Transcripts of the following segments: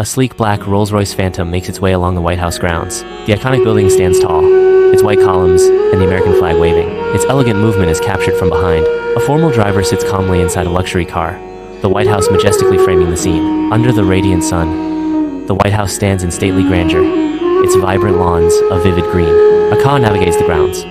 sleek black Rolls-Royce Phantom makes its way along the White House grounds. The iconic building stands tall, its white columns and the American flag waving. Its elegant movement is captured from behind. A formal driver sits calmly inside a luxury car, the White House majestically framing the scene. Under the radiant sun, the White House stands in stately grandeur, its vibrant lawns of vivid green. A car navigates the grounds.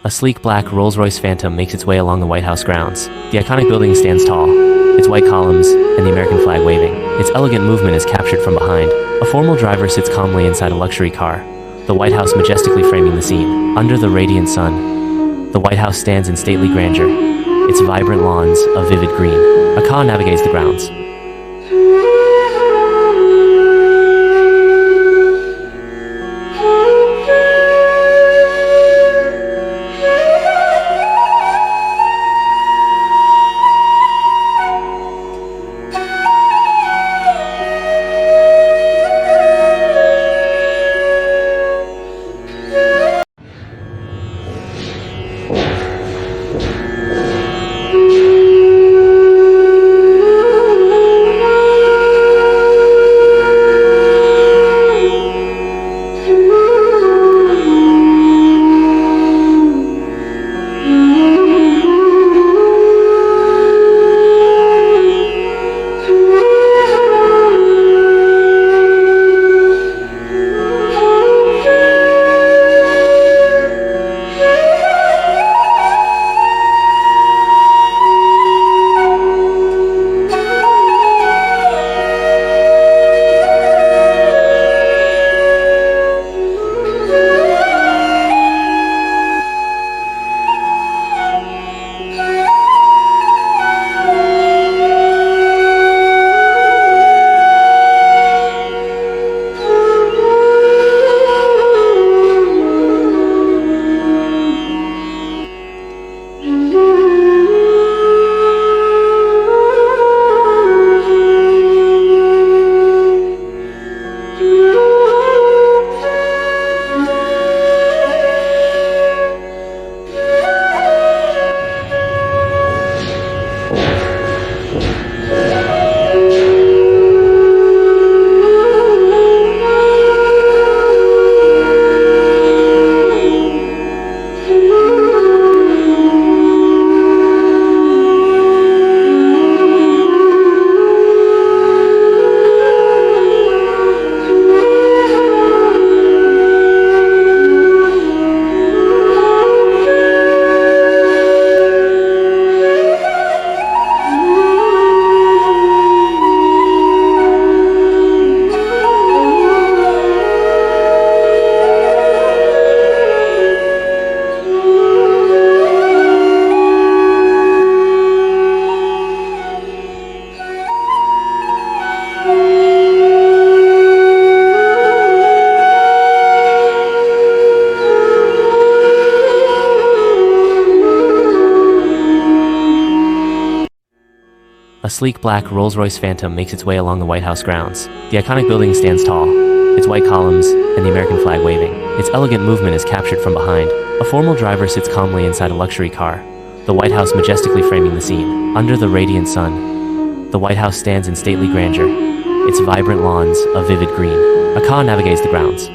A sleek black Rolls-Royce Phantom makes its way along the White House grounds. The iconic building stands tall, its white columns and the American flag waving. Its elegant movement is captured from behind. A formal driver sits calmly inside a luxury car, the White House majestically framing the scene. Under the radiant sun, the White House stands in stately grandeur, its vibrant lawns of vivid green. A car navigates the grounds. A sleek black Rolls-Royce Phantom makes its way along the White House grounds. The iconic building stands tall, its white columns, and the American flag waving. Its elegant movement is captured from behind. A formal driver sits calmly inside a luxury car, the White House majestically framing the scene. Under the radiant sun, the White House stands in stately grandeur, its vibrant lawns a vivid green. A car navigates the grounds.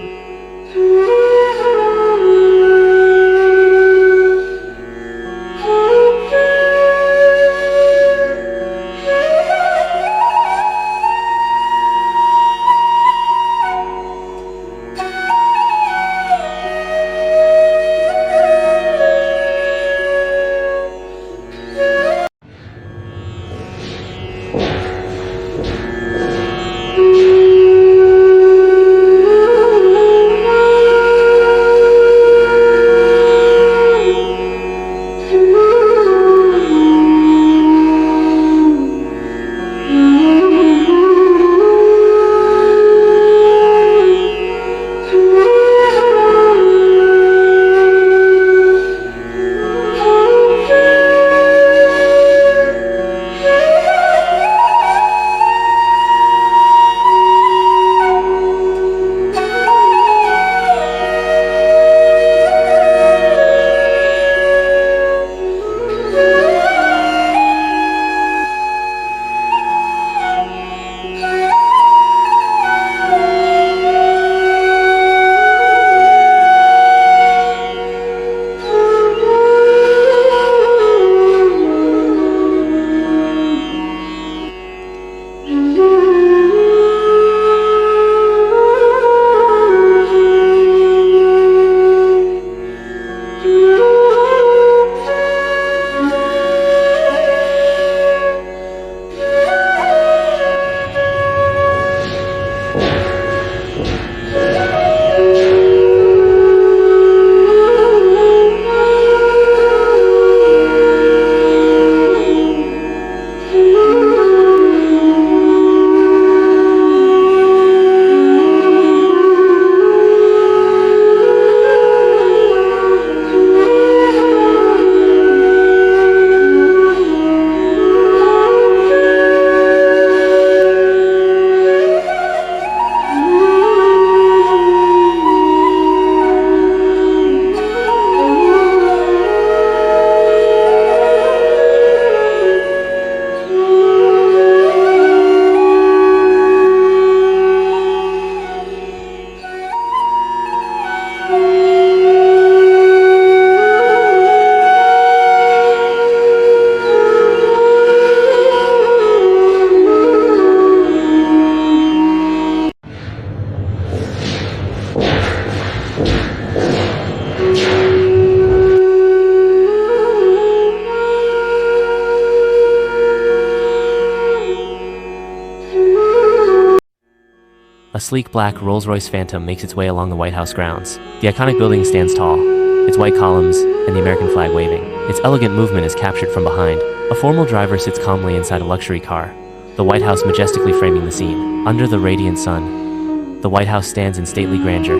A sleek black Rolls-Royce Phantom makes its way along the White House grounds. The iconic building stands tall, its white columns, and the American flag waving. Its elegant movement is captured from behind. A formal driver sits calmly inside a luxury car, the White House majestically framing the scene. Under the radiant sun, the White House stands in stately grandeur,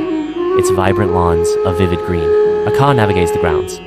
its vibrant lawns a vivid green. A car navigates the grounds.